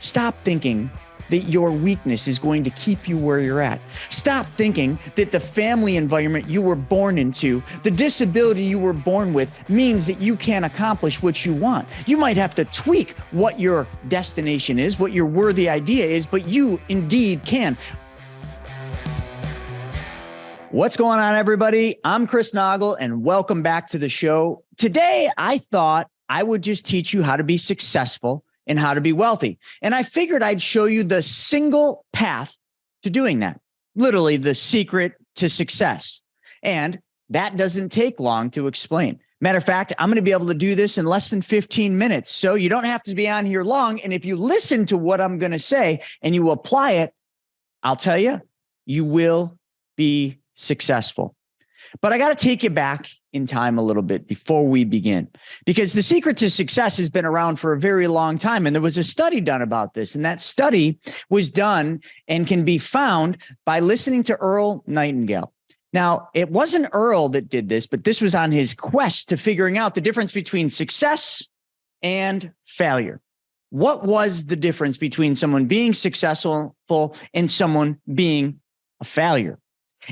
Stop thinking that your weakness is going to keep you where you're at. Stop thinking that the family environment you were born into, the disability you were born with, means that you can't accomplish what you want. You might have to tweak what your destination is, what your worthy idea is, but you indeed can. What's going on, everybody? I'm Chris Naugle, and welcome back to the show. Today, I thought I would just teach you how to be successful and how to be wealthy. And I figured I'd show you the single path to doing that, literally the secret to success. And that doesn't take long to explain. Matter of fact, I'm going to be able to do this in less than 15 minutes. So you don't have to be on here long. And if you listen to what I'm going to say and you apply it, I'll tell you, you will be successful. But I got to take you back in time a little bit before we begin, because the secret to success has been around for a very long time. And there was a study done about this. And that study was done and can be found by listening to Earl Nightingale. Now, it wasn't Earl that did this, but this was on his quest to figuring out the difference between success and failure. What was the difference between someone being successful and someone being a failure?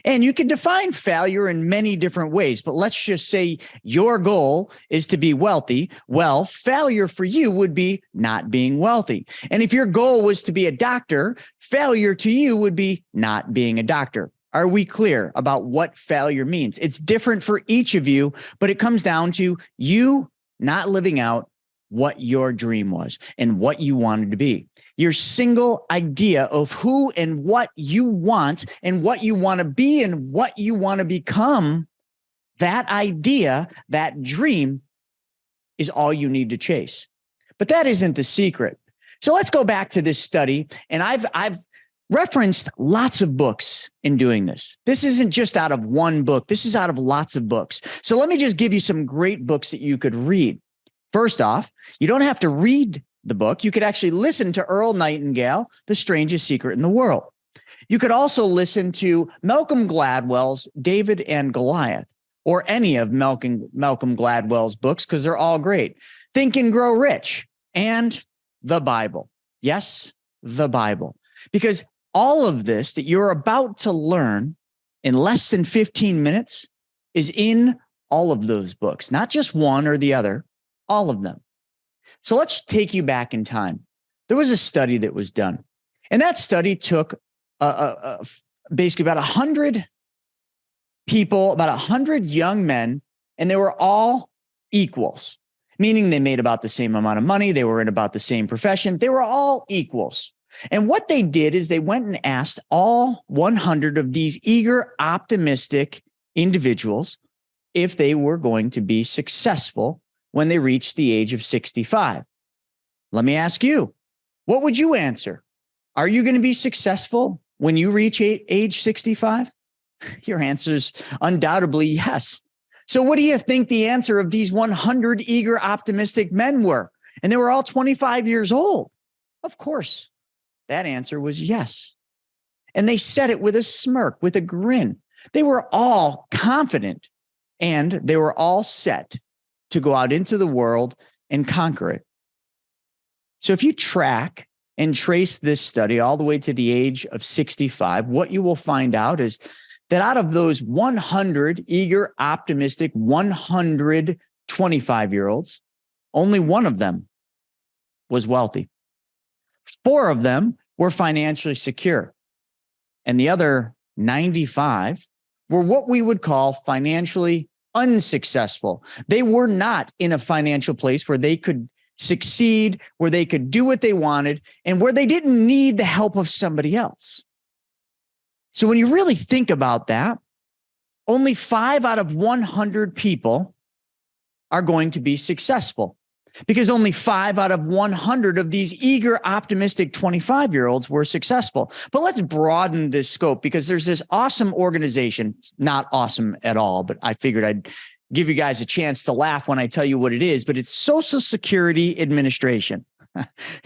And you can define failure in many different ways, but let's just say your goal is to be wealthy. Well, failure for you would be not being wealthy. And if your goal was to be a doctor, failure to you would be not being a doctor. Are we clear about what failure means? It's different for each of you, but it comes down to you not living out what your dream was and what you wanted to be. Your single idea of who and what you want and what you want to be and what you want to become, that idea, that dream is all you need to chase. But that isn't the secret. So let's go back to this study. And I've referenced lots of books in doing this. This isn't just out of one book. This is out of lots of books. So let me just give you some great books that you could read. First off, you don't have to read the book. You could actually listen to Earl Nightingale, The Strangest Secret in the World. You could also listen to Malcolm Gladwell's David and Goliath, or any of Malcolm Gladwell's books, because they're all great. Think and Grow Rich, and the Bible. Yes, the Bible. Because all of this that you're about to learn in less than 15 minutes is in all of those books, not just one or the other, all of them. So let's take you back in time. There was a study that was done, and that study took basically about 100 people, about 100 young men, and they were all equals, meaning they made about the same amount of money. They were in about the same profession. They were all equals. And what they did is they went and asked all 100 of these eager, optimistic individuals if they were going to be successful when they reached the age of 65. Let me ask you, what would you answer? Are you going to be successful when you reach age 65? Your answer is undoubtedly yes. So what do you think the answer of these 100 eager, optimistic men were? And they were all 25 years old. Of course, that answer was yes. And they said it with a smirk, with a grin. They were all confident, and they were all set to go out into the world and conquer it. So if you track and trace this study all the way to the age of 65, what you will find out is that out of those 100 eager, optimistic, 100 25-year-olds, only one of them was wealthy. 4 of them were financially secure. And the other 95 were what we would call financially unsuccessful. They were not in a financial place where they could succeed, where they could do what they wanted, and where they didn't need the help of somebody else. So when you really think about that, only 5 out of 100 people are going to be successful, because only 5 out of 100 of these eager, optimistic 25-year-olds were successful. But let's broaden this scope, because there's this awesome organization, not awesome at all, but I figured I'd give you guys a chance to laugh when I tell you what it is, but it's Social Security Administration.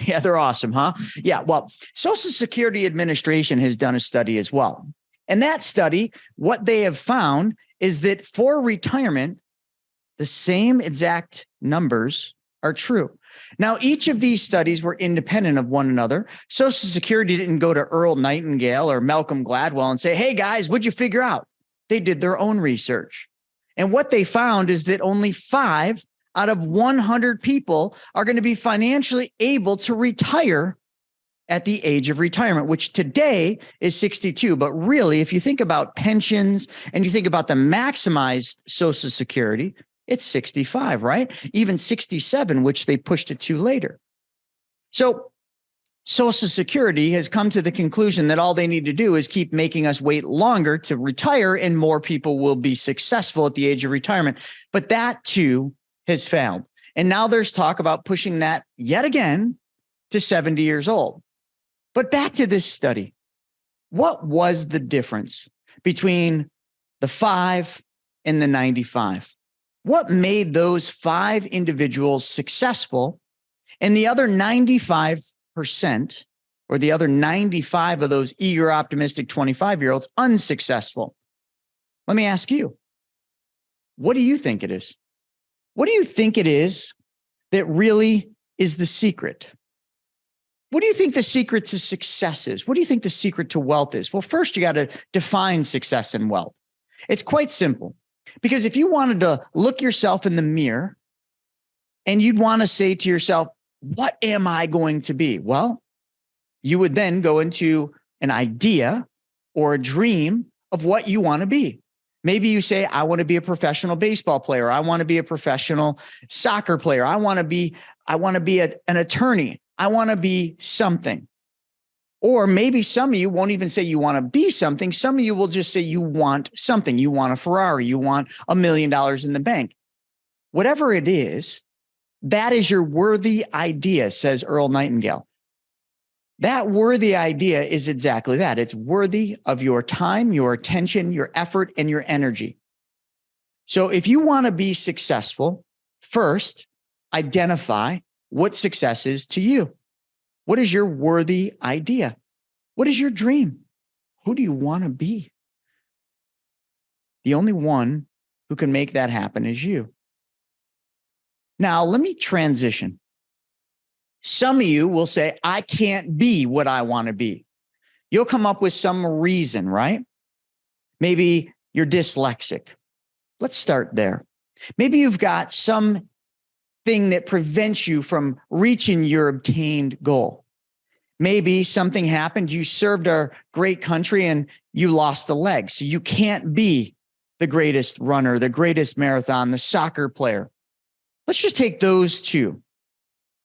Yeah, they're awesome, huh? Yeah, well, Social Security Administration has done a study as well. And that study, what they have found is that for retirement, the same exact numbers are true. Now, each of these studies were independent of one another. Social Security didn't go to Earl Nightingale or Malcolm Gladwell and say, hey, guys, what'd you figure out? They did their own research. And what they found is that only 5 out of 100 people are going to be financially able to retire at the age of retirement, which today is 62. But really, if you think about pensions and you think about the maximized Social Security, it's 65, right? Even 67, which they pushed it to later. So Social Security has come to the conclusion that all they need to do is keep making us wait longer to retire, and more people will be successful at the age of retirement. But that too has failed. And now there's talk about pushing that yet again to 70 years old. But back to this study. What was the difference between the 5 and the 95? What made those 5 individuals successful and the other 95%, or the other 95 of those eager, optimistic 25-year-olds unsuccessful? Let me ask you, what do you think it is? What do you think it is that really is the secret? What do you think the secret to success is? What do you think the secret to wealth is? Well, first, you got to define success and wealth. It's quite simple, because if you wanted to look yourself in the mirror and you'd want to say to yourself, what am I going to be? Well, you would then go into an idea or a dream of what you want to be. Maybe you say, I want to be a professional baseball player. I want to be a professional soccer player. I want to be an attorney. I want to be something. Or maybe some of you won't even say you want to be something. Some of you will just say you want something. You want a Ferrari. You want $1 million in the bank. Whatever it is, that is your worthy idea, says Earl Nightingale. That worthy idea is exactly that. It's worthy of your time, your attention, your effort, and your energy. So if you want to be successful, first, identify what success is to you. What is your worthy idea? What is your dream? Who do you want to be? The only one who can make that happen is you. Now, let me transition. Some of you will say, I can't be what I want to be. You'll come up with some reason, right? Maybe you're dyslexic. Let's start there. Maybe you've got some thing that prevents you from reaching your obtained goal. Maybe something happened. You served our great country and you lost a leg. So you can't be the greatest runner, the greatest marathon, the soccer player. Let's just take those two.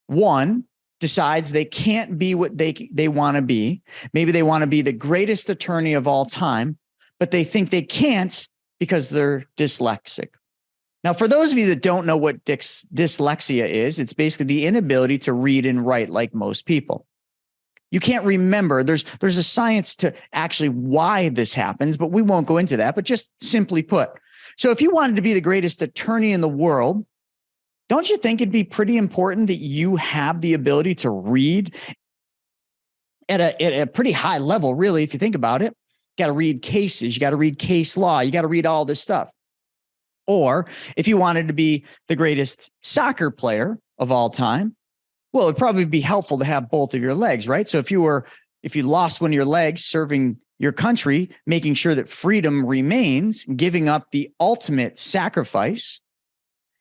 One decides they can't be what they want to be. Maybe they want to be the greatest attorney of all time, but they think they can't because they're dyslexic. Now, for those of you that don't know what dyslexia is, it's basically the inability to read and write like most people. You can't remember. There's a science to actually why this happens, but we won't go into that. But just simply put, so if you wanted to be the greatest attorney in the world, don't you think it'd be pretty important that you have the ability to read at a pretty high level, really, if you think about it? You got to read cases. You got to read case law. You got to read all this stuff. Or if you wanted to be the greatest soccer player of all time, well, it'd probably be helpful to have both of your legs, right? So if you lost one of your legs serving your country, making sure that freedom remains, giving up the ultimate sacrifice,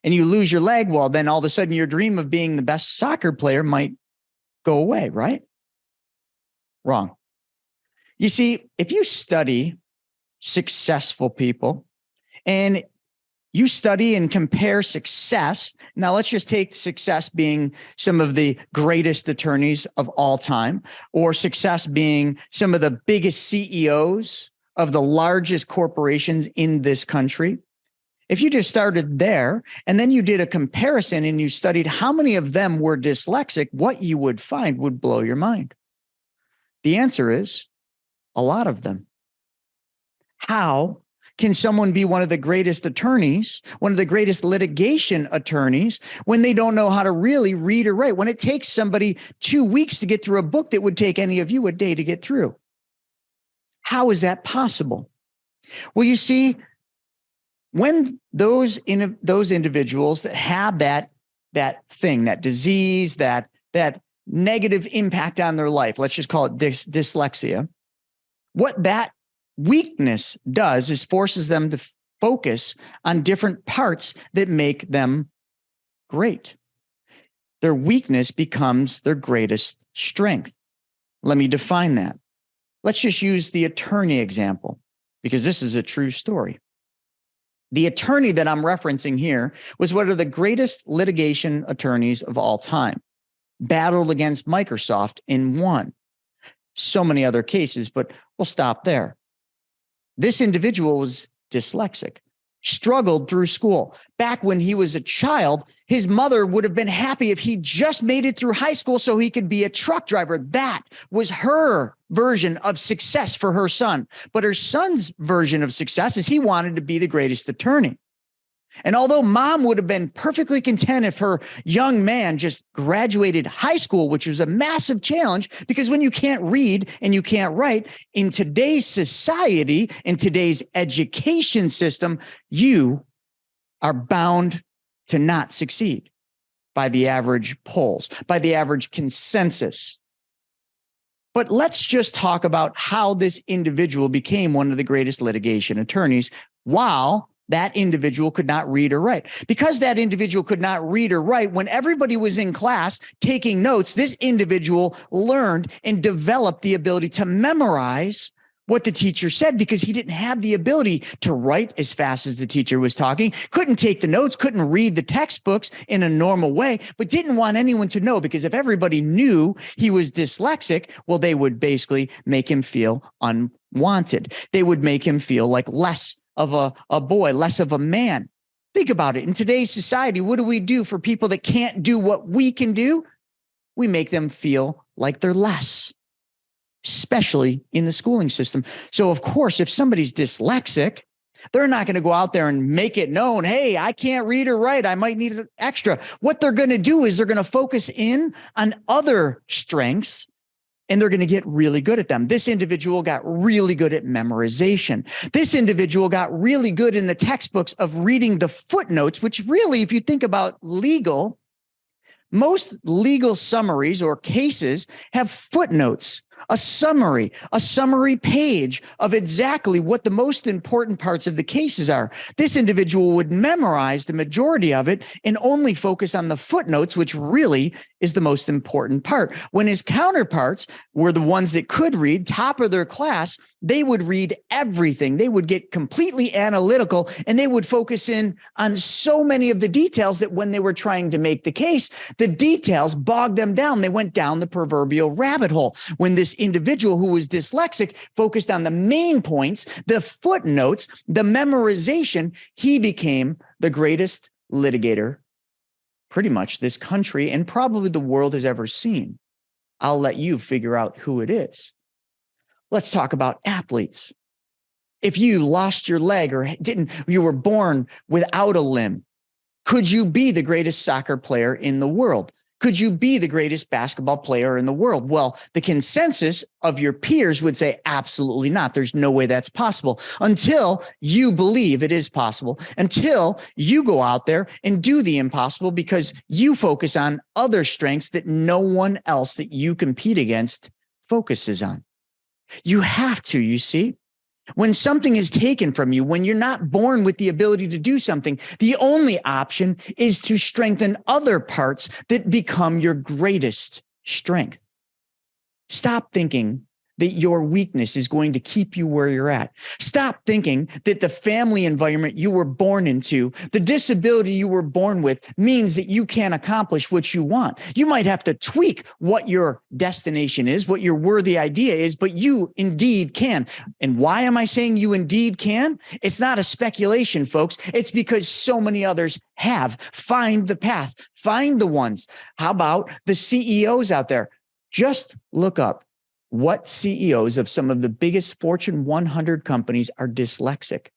and you lose your leg, well, then all of a sudden your dream of being the best soccer player might go away, right? Wrong. You see, if you study successful people and you study and compare success, now let's just take success being some of the greatest attorneys of all time, or success being some of the biggest CEOs of the largest corporations in this country. If you just started there and then you did a comparison and you studied how many of them were dyslexic, what you would find would blow your mind. The answer is a lot of them. How can someone be one of the greatest attorneys, one of the greatest litigation attorneys, when they don't know how to really read or write? When it takes somebody 2 weeks to get through a book that would take any of you a day to get through? How is that possible? Well, you see, when those individuals that have that that thing, that disease, that negative impact on their life. Let's just call it dyslexia. What that weakness does is forces them to focus on different parts that make them great. Their weakness becomes their greatest strength. Let me define that. Let's just use the attorney example, because this is a true story. The attorney that I'm referencing here was one of the greatest litigation attorneys of all time, battled against Microsoft and won. So many other cases, but we'll stop there. This individual was dyslexic, struggled through school. Back when he was a child, his mother would have been happy if he just made it through high school so he could be a truck driver. That was her version of success for her son. But her son's version of success is he wanted to be the greatest attorney. And although mom would have been perfectly content if her young man just graduated high school, which was a massive challenge, because when you can't read and you can't write in today's society, in today's education system, you are bound to not succeed by the average polls, by the average consensus. But let's just talk about how this individual became one of the greatest litigation attorneys while that individual could not read or write. Because that individual could not read or write, when everybody was in class taking notes, this individual learned and developed the ability to memorize what the teacher said, because he didn't have the ability to write as fast as the teacher was talking, couldn't take the notes, couldn't read the textbooks in a normal way, but didn't want anyone to know, because if everybody knew he was dyslexic, well, they would basically make him feel unwanted. They would make him feel like less of a boy, less of a man. Think about it. In today's society, what do we do for people that can't do what we can do? We make them feel like they're less, especially in the schooling system. So of course, if somebody's dyslexic, they're not going to go out there and make it known, hey, I can't read or write, I might need an extra. What they're going to do is they're going to focus in on other strengths, and they're going to get really good at them. This individual got really good at memorization. This individual got really good in the textbooks of reading the footnotes, which really, if you think about legal, most legal summaries or cases have footnotes, a summary page of exactly what the most important parts of the cases are. This individual would memorize the majority of it and only focus on the footnotes, which really is the most important part. When his counterparts were the ones that could read, top of their class, they would read everything. They would get completely analytical, and they would focus in on so many of the details that when they were trying to make the case, the details bogged them down. They went down the proverbial rabbit hole. When this individual who was dyslexic focused on the main points, the footnotes, the memorization, he became the greatest litigator pretty much this country and probably the world has ever seen. I'll let you figure out who it is. Let's talk about athletes. If you lost your leg or you were born without a limb, could you be the greatest soccer player in the world? Could you be the greatest basketball player in the world? Well, the consensus of your peers would say absolutely not. There's no way that's possible until you believe it is possible, until you go out there and do the impossible because you focus on other strengths that no one else that you compete against focuses on. You have to, you see. When something is taken from you, when you're not born with the ability to do something, the only option is to strengthen other parts that become your greatest strength. Stop thinking that your weakness is going to keep you where you're at. Stop thinking that the family environment you were born into, the disability you were born with, means that you can't accomplish what you want. You might have to tweak what your destination is, what your worthy idea is, but you indeed can. And why am I saying you indeed can? It's not a speculation, folks. It's because so many others have. Find the path. Find the ones. How about the CEOs out there? Just look up what CEOs of some of the biggest Fortune 100 companies are dyslexic.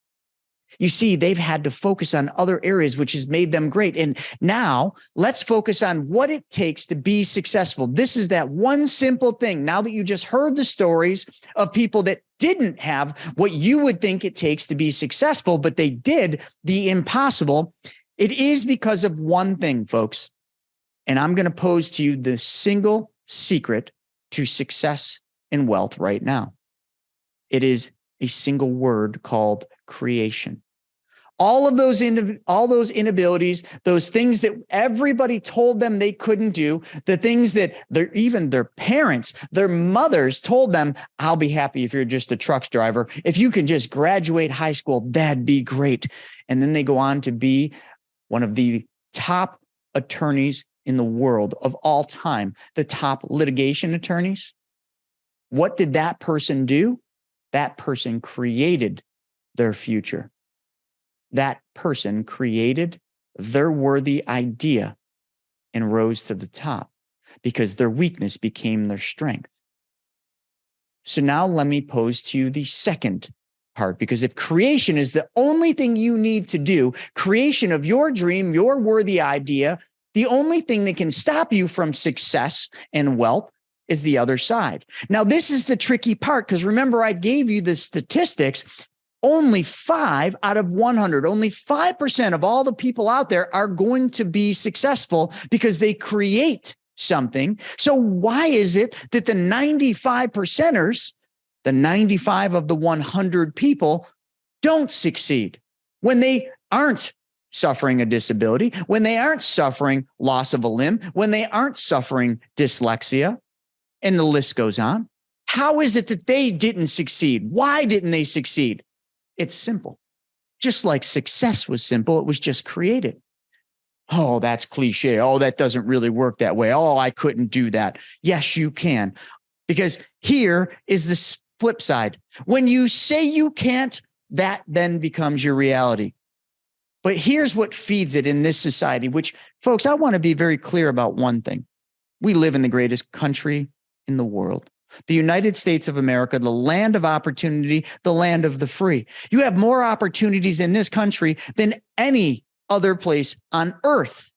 You see, they've had to focus on other areas, which has made them great. And now let's focus on what it takes to be successful. This is that one simple thing. Now that you just heard the stories of people that didn't have what you would think it takes to be successful, but they did the impossible, it is because of one thing, folks. And I'm going to pose to you the single secret to success and wealth right now. It is a single word called creation. All those inabilities, those things that everybody told them they couldn't do, the things that even their parents, their mothers told them, I'll be happy if you're just a truck driver. If you can just graduate high school, that'd be great. And then they go on to be one of the top attorneys in the world of all time, the top litigation attorneys. What did that person do? That person created their future. That person created their worthy idea and rose to the top because their weakness became their strength. So now let me pose to you the second part, because if creation is the only thing you need to do, creation of your dream, your worthy idea, the only thing that can stop you from success and wealth is the other side. Now, this is the tricky part, because remember, I gave you the statistics. Only 5 out of 100, only 5% of all the people out there are going to be successful because they create something. So why is it that the 95%ers, the 95 of the 100 people, don't succeed when they aren't suffering a disability, when they aren't suffering loss of a limb, when they aren't suffering dyslexia, and the list goes on? How is it that they didn't succeed? Why didn't they succeed? It's simple. Just like success was simple, it was just created. Oh, that's cliche. Oh, that doesn't really work that way. Oh, I couldn't do that. Yes, you can. Because here is the flip side. When you say you can't, that then becomes your reality. But here's what feeds it in this society, which, folks, I want to be very clear about one thing. We live in the greatest country in the world. The United States of America, the land of opportunity, the land of the free. You have more opportunities in this country than any other place on earth.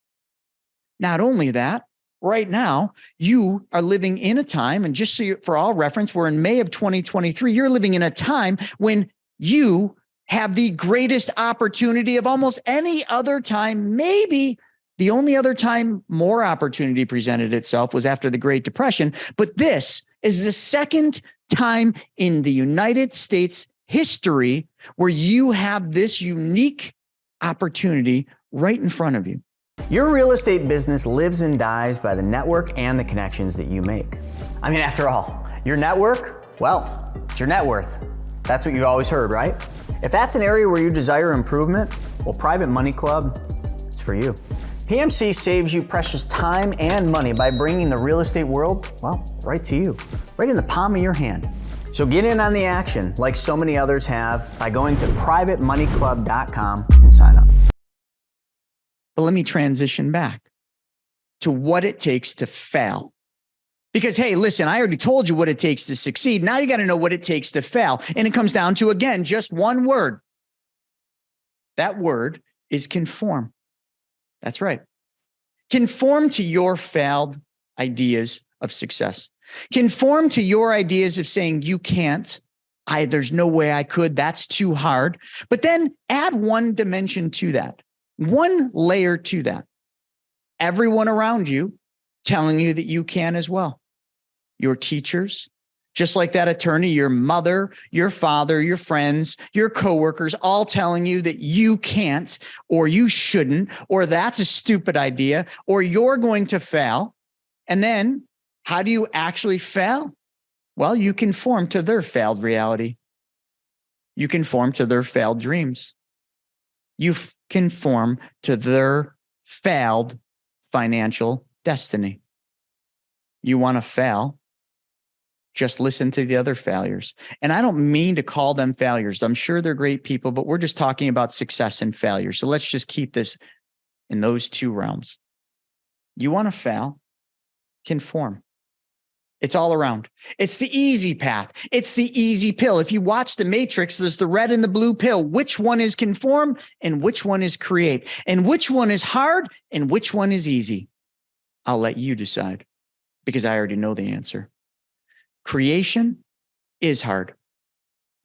Not only that, right now, you are living in a time, and just so for all reference, we're in May of 2023. You're living in a time when you have the greatest opportunity of almost any other time. Maybe the only other time more opportunity presented itself was after the Great Depression. But this is the second time in the United States history where you have this unique opportunity right in front of you. Your real estate business lives and dies by the network and the connections that you make. I mean, after all, your network, well, it's your net worth. That's what you always heard, right? If that's an area where you desire improvement, well, Private Money Club, it's for you. PMC saves you precious time and money by bringing the real estate world, well, right to you, right in the palm of your hand. So get in on the action like so many others have by going to privatemoneyclub.com and sign up. But let me transition back to what it takes to fail. Because, hey, listen, I already told you what it takes to succeed. Now you got to know what it takes to fail. And it comes down to, again, just one word. That word is conform. That's right. Conform to your failed ideas of success. Conform to your ideas of saying you can't. There's no way I could. That's too hard. But then add one dimension to that, one layer to that. Everyone around you telling you that you can as well. Your teachers, just like that attorney, your mother, your father, your friends, your coworkers, all telling you that you can't, or you shouldn't, or that's a stupid idea, or you're going to fail. And then how do you actually fail? Well, you conform to their failed reality. You conform to their failed dreams. You conform to their failed financial destiny. You want to fail? Just listen to the other failures. And I don't mean to call them failures. I'm sure they're great people, but we're just talking about success and failure. So let's just keep this in those two realms. You want to fail? Conform. It's all around. It's the easy path. It's the easy pill. If you watch The Matrix, there's the red and the blue pill. Which one is conform and which one is create? And which one is hard and which one is easy? I'll let you decide because I already know the answer. Creation is hard.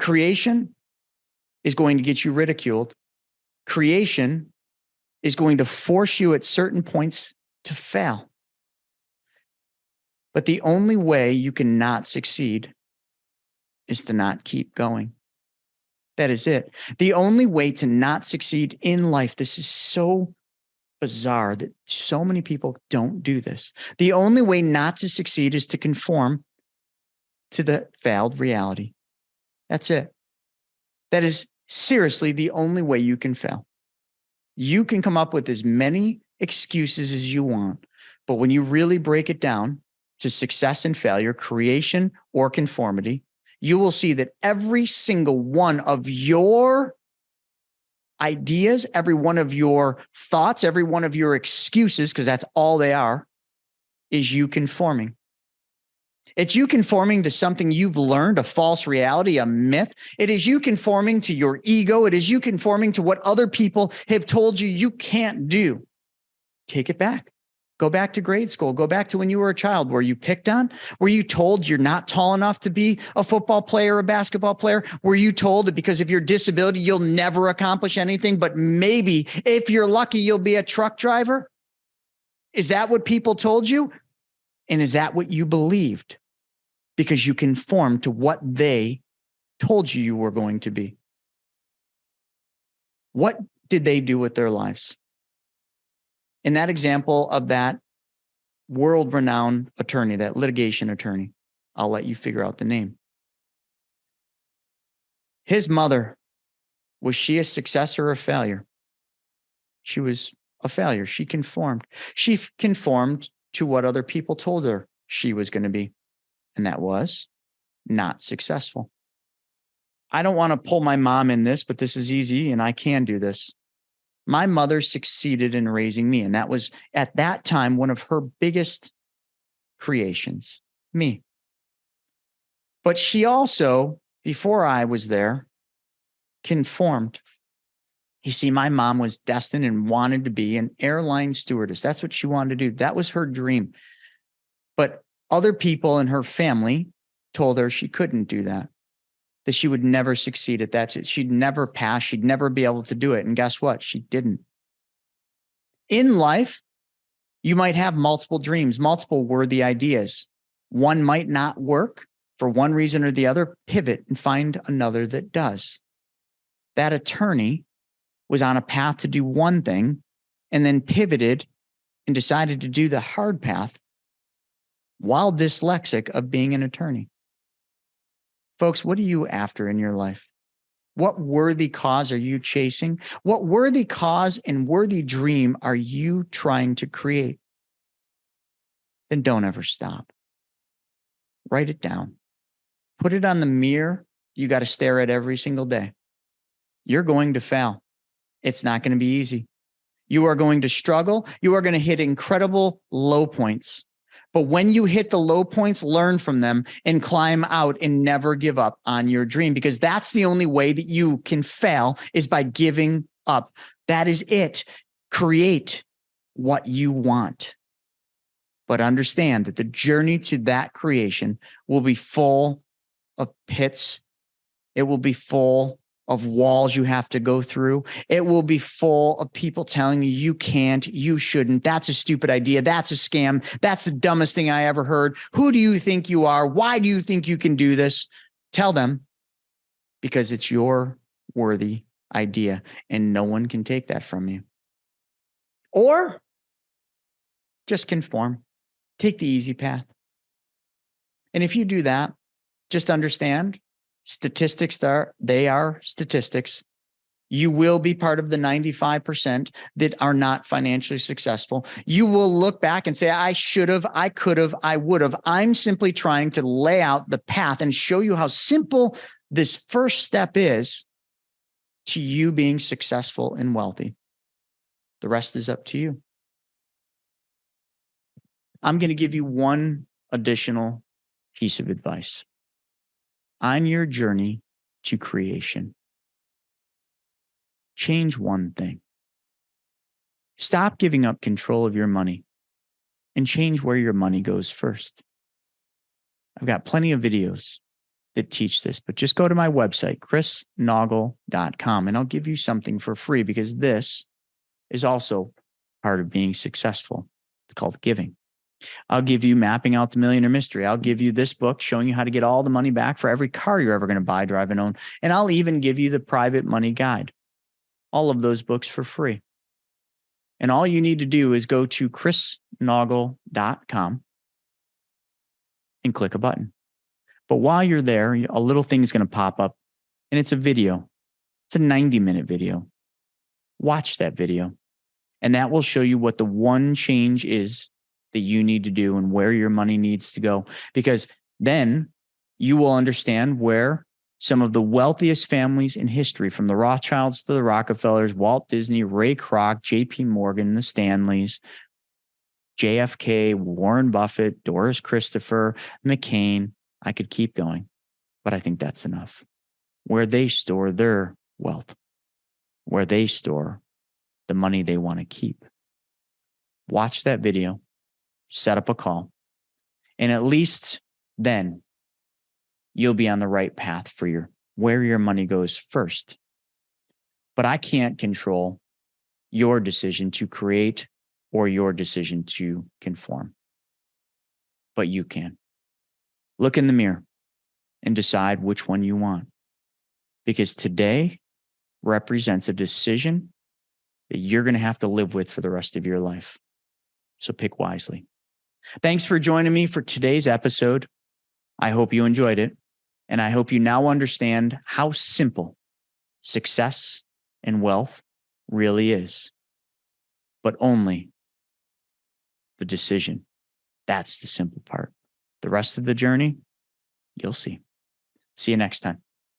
Creation is going to get you ridiculed. Creation is going to force you at certain points to fail. But the only way you can not succeed is to not keep going. That is it. The only way to not succeed in life, this is so bizarre that so many people don't do this. The only way not to succeed is to conform to the failed reality. That's it. That is seriously the only way you can fail. You can come up with as many excuses as you want, but when you really break it down to success and failure, creation or conformity, you will see that every single one of your ideas, every one of your thoughts, every one of your excuses, because that's all they are, is you conforming. It's you conforming to something you've learned, a false reality, a myth. It is you conforming to your ego. It is you conforming to what other people have told you you can't do. Take it back. Go back to grade school. Go back to when you were a child. Were you picked on? Were you told you're not tall enough to be a football player or a basketball player? Were you told that because of your disability, you'll never accomplish anything, but maybe if you're lucky, you'll be a truck driver? Is that what people told you? And is that what you believed? Because you conformed to what they told you you were going to be. What did they do with their lives? In that example of that world-renowned attorney, that litigation attorney, I'll let you figure out the name. His mother, was she a success or a failure? She was a failure. She conformed. She conformed to what other people told her she was going to be. And that was not successful. I don't want to pull my mom in this, but this is easy and I can do this. My mother succeeded in raising me. And that was at that time, one of her biggest creations, me. But she also, before I was there, conformed. You see, my mom was destined and wanted to be an airline stewardess. That's what she wanted to do. That was her dream. But other people in her family told her she couldn't do that, that she would never succeed at that. She'd never pass. She'd never be able to do it. And guess what? She didn't. In life, you might have multiple dreams, multiple worthy ideas. One might not work for one reason or the other. Pivot and find another that does. That attorney was on a path to do one thing and then pivoted and decided to do the hard path while dyslexic of being an attorney. Folks, what are you after in your life? What worthy cause are you chasing? What worthy cause and worthy dream are you trying to create? Then don't ever stop. Write it down. Put it on the mirror you got to stare at every single day. You're going to fail. It's not going to be easy. You are going to struggle. You are going to hit incredible low points. But when you hit the low points, learn from them and climb out and never give up on your dream, because that's the only way that you can fail is by giving up. That is it. Create what you want. But understand that the journey to that creation will be full of pits. It will be full of walls you have to go through. It will be full of people telling you you can't, you shouldn't. That's a stupid idea. That's a scam. That's the dumbest thing I ever heard. Who do you think you are? Why do you think you can do this? Tell them, because it's your worthy idea and no one can take that from you. Or just conform. Take the easy path. And if you do that, just understand statistics, they are statistics. You will be part of the 95% that are not financially successful. You will look back and say, I should have, I could have, I would have. I'm simply trying to lay out the path and show you how simple this first step is to you being successful and wealthy. The rest is up to you. I'm going to give you one additional piece of advice. On your journey to creation, change one thing. Stop giving up control of your money and change where your money goes first. I've got plenty of videos that teach this, but just go to my website, chrisnaugle.com, and I'll give you something for free, because this is also part of being successful. It's called giving. I'll give you Mapping Out the Millionaire Mystery. I'll give you this book showing you how to get all the money back for every car you're ever going to buy, drive, and own. And I'll even give you the Private Money Guide. All of those books for free. And all you need to do is go to chrisnaugle.com and click a button. But while you're there, a little thing is going to pop up, and it's a video. It's a 90-minute video. Watch that video, and that will show you what the one change is that you need to do and where your money needs to go, because then you will understand where some of the wealthiest families in history, from the Rothschilds to the Rockefellers, Walt Disney, Ray Kroc, JP Morgan, the Stanleys, JFK, Warren Buffett, Doris Christopher, McCain. I could keep going, but I think that's enough. Where they store their wealth, where they store the money they want to keep. Watch that video, set up a call, and at least then you'll be on the right path for where your money goes first. But I can't control your decision to create or your decision to conform. But you can. Look in the mirror and decide which one you want. Because today represents a decision that you're going to have to live with for the rest of your life. So pick wisely. Thanks for joining me for today's episode. I hope you enjoyed it. And I hope you now understand how simple success and wealth really is. But only the decision. That's the simple part. The rest of the journey, you'll see. See you next time.